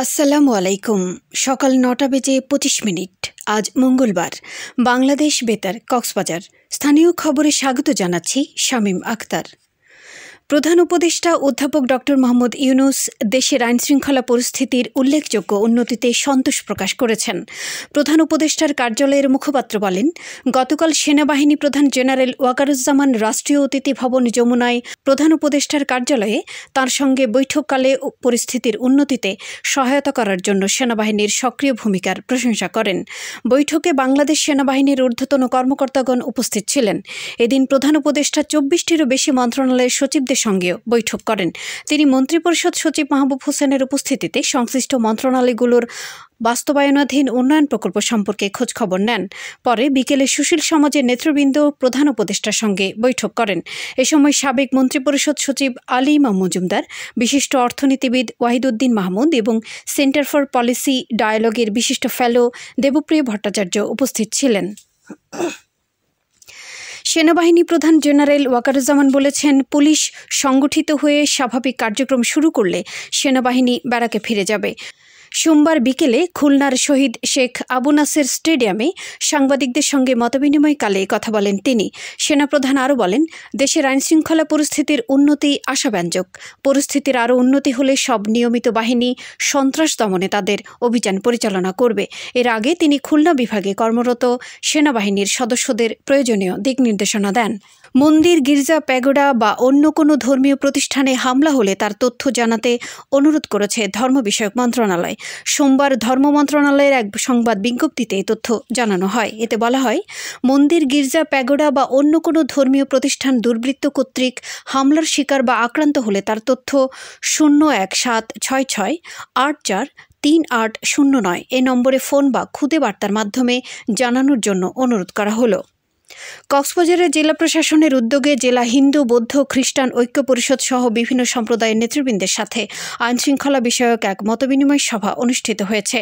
আসসালামু আলাইকুম। সকাল ৯টা বেজে ২৫ মিনিট। আজ মঙ্গলবার। বাংলাদেশ বেতার, কক্সবাজার। স্থানীয় খবরে স্বাগত জানাচ্ছি শামীম আক্তার। প্রধান উপদেষ্টা অধ্যাপক ডক্টর মোহাম্মদ ইউনূস দেশের আইনশৃঙ্খলা পরিস্থিতির উল্লেখযোগ্য উন্নতিতে সন্তোষ প্রকাশ করেছেন। প্রধান উপদেষ্টার কার্যালয়ের মুখপাত্র বলেন, গতকাল সেনাবাহিনী প্রধান জেনারেল ওয়াকারুজ্জামান রাষ্ট্রীয় অতিথি ভবন যমুনায় প্রধান উপদেষ্টার কার্যালয়ে তাঁর সঙ্গে বৈঠককালে পরিস্থিতির উন্নতিতে সহায়তা করার জন্য সেনাবাহিনীর সক্রিয় ভূমিকার প্রশংসা করেন। বৈঠকে বাংলাদেশ সেনাবাহিনীর ঊর্ধ্বতন কর্মকর্তাগণ উপস্থিত ছিলেন। এদিন প্রধান উপদেষ্টা ২৪টিরও বেশি মন্ত্রণালয়ের সচিবদের সঙ্গেও বৈঠক করেন। তিনি মন্ত্রিপরিষদ সচিব মাহবুব হোসেনের উপস্থিতিতে সংশ্লিষ্ট মন্ত্রণালয়গুলোর বাস্তবায়নাধীন উন্নয়ন প্রকল্প সম্পর্কে খোঁজখবর নেন। পরে বিকেলে সুশীল সমাজের নেতৃবৃন্দ প্রধান উপদেষ্টার সঙ্গে বৈঠক করেন। এ সময় সাবেক মন্ত্রিপরিষদ সচিব আলী ইমাম মজুমদার, বিশিষ্ট অর্থনীতিবিদ ওয়াহিদুদ্দিন মাহমুদ এবং সেন্টার ফর পলিসি ডায়ালগের বিশিষ্ট ফেলো দেবপ্রিয় ভট্টাচার্য উপস্থিত ছিলেন। সেনাবাহিনী প্রধান জেনারেল ওয়াকারুজ্জামান বলেছেন, পুলিশ সংগঠিত হয়ে স্বাভাবিক কার্যক্রম শুরু করলে সেনাবাহিনী ব্যারাকে ফিরে যাবে। সোমবার বিকেলে খুলনার শহীদ শেখ আবু নাসের স্টেডিয়ামে সাংবাদিকদের সঙ্গে মতবিনিময়কালে কথা বলেন তিনি। সেনাপ্রধান আরও বলেন, দেশের আইনশৃঙ্খলা পরিস্থিতির উন্নতি আশাব্যঞ্জক। পরিস্থিতির আরও উন্নতি হলে সব নিয়মিত বাহিনী সন্ত্রাস দমনে তাদের অভিযান পরিচালনা করবে। এর আগে তিনি খুলনা বিভাগে কর্মরত সেনাবাহিনীর সদস্যদের প্রয়োজনীয় দিক নির্দেশনা দেন। মন্দির, গির্জা, প্যাগোডা বা অন্য কোনো ধর্মীয় প্রতিষ্ঠানে হামলা হলে তার তথ্য জানাতে অনুরোধ করেছে ধর্ম বিষয়ক মন্ত্রণালয়। সোমবার ধর্ম মন্ত্রণালয়ের এক সংবাদ বিজ্ঞপ্তিতে এই তথ্য জানানো হয়। এতে বলা হয়, মন্দির, গির্জা, প্যাগোডা বা অন্য কোনো ধর্মীয় প্রতিষ্ঠান দুর্বৃত্ত কর্তৃক হামলার শিকার বা আক্রান্ত হলে তার তথ্য 01766843809 এ নম্বরে ফোন বা খুদে বার্তার মাধ্যমে জানানোর জন্য অনুরোধ করা হলো। কক্সবাজারের জেলা প্রশাসনের উদ্যোগে জেলা হিন্দু, বৌদ্ধ, খ্রিস্টান ঐক্য পরিষদ সহ বিভিন্ন সম্প্রদায়ের নেতৃবৃন্দের সাথে আইনশৃঙ্খলা বিষয়ক এক মতবিনিময় সভা অনুষ্ঠিত হয়েছে।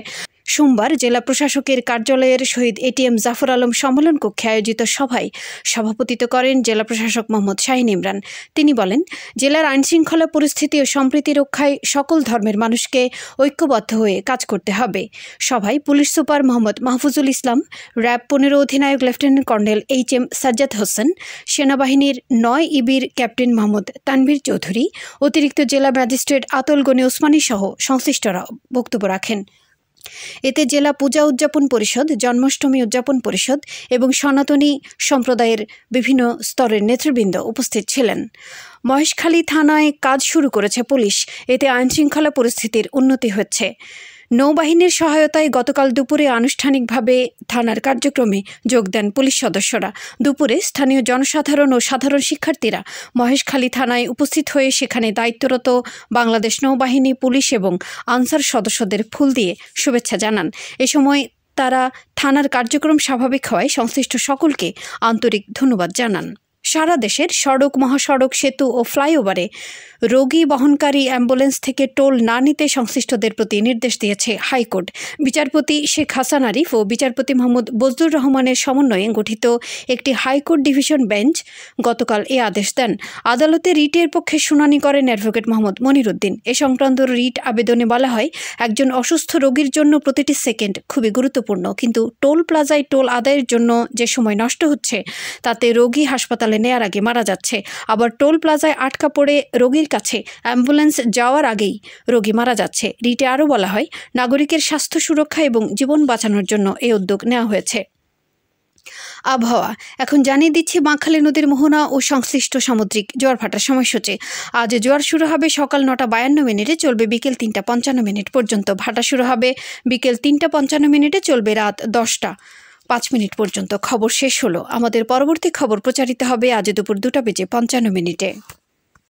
সোমবার জেলা প্রশাসকের কার্যালয়ের শহীদ এটিএম জাফর আলম সম্মেলন কক্ষে আয়োজিত সভায় সভাপতিত্ব করেন জেলা প্রশাসক মোহাম্মদ শাহীন ইমরান। তিনি বলেন, জেলার আইনশৃঙ্খলা পরিস্থিতি ও সম্প্রীতি রক্ষায় সকল ধর্মের মানুষকে ঐক্যবদ্ধ হয়ে কাজ করতে হবে। সভায় পুলিশ সুপার মোহাম্মদ মাহফুজুল ইসলাম, র্যাব ১৫ অধিনায়ক lieutenant colonel HM. Sajjad Hossain, সেনাবাহিনীর ৯ ইবির ক্যাপ্টেন মোহাম্মদ তানভীর চৌধুরী, অতিরিক্ত জেলা ম্যাজিস্ট্রেট আতল গনি ওসমানী সহ সংশ্লিষ্টরা বক্তব্য রাখেন। এতে জেলা পূজা উদযাপন পরিষদ, জন্মাষ্টমী উদযাপন পরিষদ এবং সনাতনী সম্প্রদায়ের বিভিন্ন স্তরের নেতৃবৃন্দ উপস্থিত ছিলেন। মহেশখালী থানায় কাজ শুরু করেছে পুলিশ। এতে আইনশৃঙ্খলা পরিস্থিতির উন্নতি হচ্ছে। নৌবাহিনীর সহায়তায় গতকাল দুপুরে আনুষ্ঠানিকভাবে থানার কার্যক্রমে যোগ দেন পুলিশ সদস্যরা। দুপুরে স্থানীয় জনসাধারণ ও সাধারণ শিক্ষার্থীরা মহেশখালী থানায় উপস্থিত হয়ে সেখানে দায়িত্বরত বাংলাদেশ নৌবাহিনী, পুলিশ এবং আনসার সদস্যদের ফুল দিয়ে শুভেচ্ছা জানান। এ সময় তারা থানার কার্যক্রম স্বাভাবিক হওয়ায় সংশ্লিষ্ট সকলকে আন্তরিক ধন্যবাদ জানান। সারা দেশের সড়ক, মহাসড়ক, সেতু ও ফ্লাইওভারে রোগী বহনকারী অ্যাম্বুলেন্স থেকে টোল না নিতে সংশ্লিষ্টদের প্রতি নির্দেশ দিয়েছে হাইকোর্ট। বিচারপতি শেখ হাসান আরিফ ও বিচারপতি মোহাম্মদ বজলুর রহমানের সমন্বয়ে গঠিত একটি হাইকোর্ট ডিভিশন বেঞ্চ গতকাল এ আদেশ দেন। আদালতে রিটের পক্ষে শুনানি করেন অ্যাডভোকেট মোহাম্মদ মনির উদ্দিন। এ সংক্রান্ত রিট আবেদনে বলা হয়, একজন অসুস্থ রোগীর জন্য প্রতিটি সেকেন্ড খুবই গুরুত্বপূর্ণ, কিন্তু টোল প্লাজায় টোল আদায়ের জন্য যে সময় নষ্ট হচ্ছে তাতে রোগী হাসপাতালে নেয়ার আগে মারা যাচ্ছে। আবার টোল প্লাজায় আটকা পড়ে রোগীর কাছে অ্যাম্বুলেন্স যাওয়ার আগেই রোগী মারা যাচ্ছে। রিটে আরও বলা হয়, নাগরিকের স্বাস্থ্য সুরক্ষা এবং জীবন বাঁচানোর জন্য এই উদ্যোগ নেওয়া হয়েছে। আবহাওয়া এখন জানিয়ে দিচ্ছি বাঁকখালী নদীর মোহনা ও সংশ্লিষ্ট সামুদ্রিক জোয়ার ভাটার সময়সূচি। আজ জোয়ার শুরু হবে সকাল ৯:৫২, চলবে বিকেল ৩:৫৫ পর্যন্ত। ভাটা শুরু হবে বিকেল ৩:৫৫, চলবে রাত ১০:০৫ পর্যন্ত। খবর শেষ হলো। আমাদের পরবর্তী খবর প্রচারিত হবে আজ দুপুর ২টা বেজে ৫৫ মিনিটে।